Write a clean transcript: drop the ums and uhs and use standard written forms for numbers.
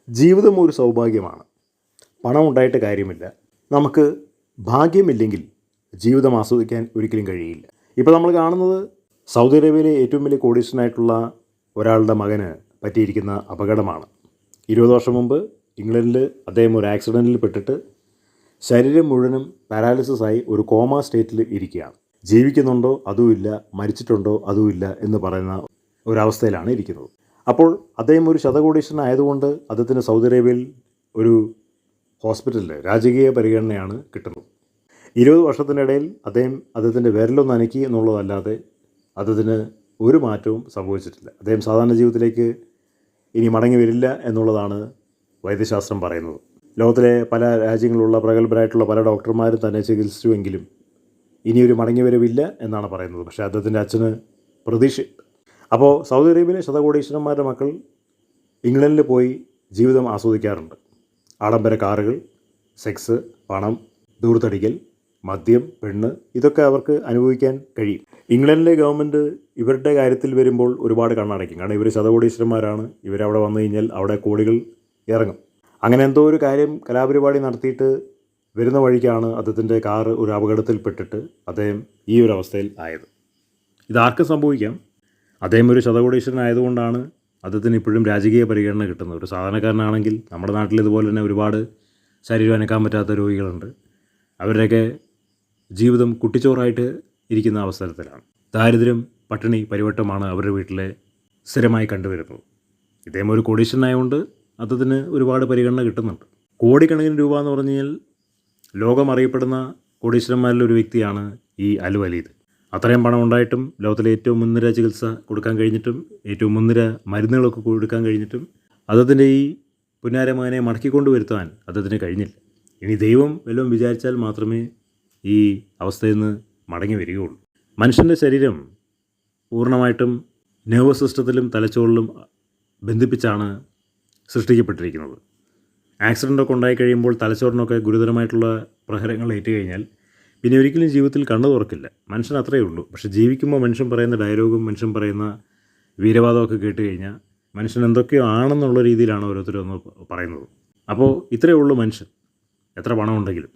ജീവിതം ഒരു സൗഭാഗ്യമാണ്. പണം ഉണ്ടായിട്ട് കാര്യമില്ല. നമുക്ക് ഭാഗ്യമില്ലെങ്കിൽ ജീവിതം ആസ്വദിക്കാൻ ഒരിക്കലും കഴിയില്ല. ഇപ്പോൾ നമ്മൾ കാണുന്നത് സൗദി അറേബ്യയിലെ ഏറ്റവും വലിയ കോടീശ്വരനായിട്ടുള്ള ഒരാളുടെ മകന് പറ്റിയിരിക്കുന്ന അപകടമാണ്. 20 വർഷം മുമ്പ് ഇംഗ്ലണ്ടിൽ അദ്ദേഹം ഒരു ആക്സിഡൻറ്റിൽ പെട്ടിട്ട് ശരീരം മുഴുവനും പാരാലിസിസായി ഒരു കോമ സ്റ്റേറ്റിൽ ഇരിക്കുകയാണ്. ജീവിക്കുന്നുണ്ടോ അതുമില്ല, മരിച്ചിട്ടുണ്ടോ അതുമില്ല എന്ന് പറയുന്ന ഒരവസ്ഥയിലാണ് ഇരിക്കുന്നത്. അപ്പോൾ അദ്ദേഹം ഒരു ശതകോടീശ്വരനായതുകൊണ്ട് അദ്ദേഹത്തിന് സൗദി അറേബ്യയിൽ ഒരു ഹോസ്പിറ്റലിൽ രാജകീയ പരിഗണനയാണ് കിട്ടുന്നത്. 20 വർഷത്തിനിടയിൽ അദ്ദേഹത്തിൻ്റെ വിരലൊന്ന് അനക്കി എന്നുള്ളതല്ലാതെ അദ്ദേഹത്തിന് ഒരു മാറ്റവും സംഭവിച്ചിട്ടില്ല. അദ്ദേഹം സാധാരണ ജീവിതത്തിലേക്ക് ഇനി മടങ്ങി വരില്ല എന്നുള്ളതാണ് വൈദ്യശാസ്ത്രം പറയുന്നത്. ലോകത്തിലെ പല രാജ്യങ്ങളിലുള്ള പ്രഗത്ഭരായിട്ടുള്ള പല ഡോക്ടർമാരും തന്നെ ചികിത്സിച്ചുവെങ്കിലും ഇനിയൊരു മടങ്ങി വരവില്ല എന്നാണ് പറയുന്നത്. പക്ഷേ അദ്ദേഹത്തിൻ്റെ അച്ഛന് പ്രതീക്ഷയുണ്ട്. അപ്പോൾ സൗദി അറേബ്യയിലെ ശതകോടീശ്വരന്മാരുടെ മക്കൾ ഇംഗ്ലണ്ടിൽ പോയി ജീവിതം ആസ്വദിക്കാറുണ്ട്. ആഡംബര കാറുകൾ, സെക്സ്, പണം, ദൂർത്തടിക്കൽ, മദ്യം, പെണ്ണ്, ഇതൊക്കെ അവർക്ക് അനുഭവിക്കാൻ കഴിയും. ഇംഗ്ലണ്ടിലെ ഗവൺമെൻറ് ഇവരുടെ കാര്യത്തിൽ വരുമ്പോൾ ഒരുപാട് കണ്ണടയ്ക്കും. കാരണം ഇവർ ശതകോടീശ്വരന്മാരാണ്. ഇവരവിടെ വന്നു കഴിഞ്ഞാൽ അവിടെ കോടികൾ ഇറങ്ങും. അങ്ങനെ എന്തോ ഒരു കാര്യം കലാപരിപാടി നടത്തിയിട്ട് വരുന്ന വഴിക്കാണ് അദ്ദേഹത്തിൻ്റെ കാറ് ഒരു അപകടത്തിൽപ്പെട്ടിട്ട് അദ്ദേഹം ഈ ഒരു അവസ്ഥയിൽ ആയത്. ഇതാർക്കും സംഭവിക്കാം. അദ്ദേഹം ഒരു ശതകോടീശ്വരനായതുകൊണ്ടാണ് അദ്ദേഹത്തിന് ഇപ്പോഴും രാജകീയ പരിഗണന കിട്ടുന്നത്. ഒരു സാധാരണക്കാരനാണെങ്കിൽ നമ്മുടെ നാട്ടിൽ ഇതുപോലെ തന്നെ ഒരുപാട് ശരീരം അനക്കാൻ പറ്റാത്ത രോഗികളുണ്ട്. അവരുടെയൊക്കെ ജീവിതം കുട്ടിച്ചോറായിട്ട് ഇരിക്കുന്ന അവസരത്തിലാണ്. ദാരിദ്ര്യം, പട്ടിണി, പരിവട്ടമാണ് അവരുടെ വീട്ടിലെ സ്ഥിരമായി കണ്ടുവരുന്നത്. ഇദ്ദേഹം ഒരു കോടീശ്വരനായതുകൊണ്ട് അദ്ദേഹത്തിന് ഒരുപാട് പരിഗണന കിട്ടുന്നുണ്ട്. കോടിക്കണക്കിന് രൂപ എന്ന് പറഞ്ഞു കഴിഞ്ഞാൽ ലോകം അറിയപ്പെടുന്ന കോടീശ്വരന്മാരിലൊരു വ്യക്തിയാണ് ഈ അൽ വലീദ്. അത്രയും പണം ഉണ്ടായിട്ടും ലോകത്തിലെ ഏറ്റവും മുൻനിര ചികിത്സ കൊടുക്കാൻ കഴിഞ്ഞിട്ടും ഏറ്റവും മുൻനിര മരുന്നുകളൊക്കെ കൊടുക്കാൻ കഴിഞ്ഞിട്ടും അദ്ദേഹത്തിൻ്റെ ഈ പുന്നാരമകനെ മടക്കിക്കൊണ്ട് വരുത്താൻ അദ്ദേഹത്തിന് കഴിഞ്ഞില്ല. ഇനി ദൈവം വല്ലതും വിചാരിച്ചാൽ മാത്രമേ ഈ അവസ്ഥയിൽ നിന്ന് മടങ്ങി വരികയുള്ളൂ. മനുഷ്യൻ്റെ ശരീരം പൂർണ്ണമായിട്ടും നെർവസ് സിസ്റ്റത്തിലും തലച്ചോറിലും ബന്ധിപ്പിച്ചാണ് സൃഷ്ടിക്കപ്പെട്ടിരിക്കുന്നത്. ആക്സിഡൻ്റൊക്കെ ഉണ്ടായി കഴിയുമ്പോൾ തലച്ചോറിനൊക്കെ ഗുരുതരമായിട്ടുള്ള പ്രഹരങ്ങൾ ഏറ്റുകഴിഞ്ഞാൽ പിന്നെ ഒരിക്കലും ജീവിതത്തിൽ കണ്ണു തുറക്കില്ല. മനുഷ്യൻ അത്രയേ ഉള്ളൂ. പക്ഷെ ജീവിക്കുമ്പോൾ മനുഷ്യൻ പറയുന്ന ഡയലോഗും മനുഷ്യൻ പറയുന്ന വീരവാദമൊക്കെ കേട്ട് കഴിഞ്ഞാൽ മനുഷ്യൻ എന്തൊക്കെയോ ആണെന്നുള്ള രീതിയിലാണ് ഓരോരുത്തരും ഒന്ന് പറയുന്നത്. അപ്പോൾ ഇത്രയേ ഉള്ളൂ മനുഷ്യൻ, എത്ര പണം ഉണ്ടെങ്കിലും.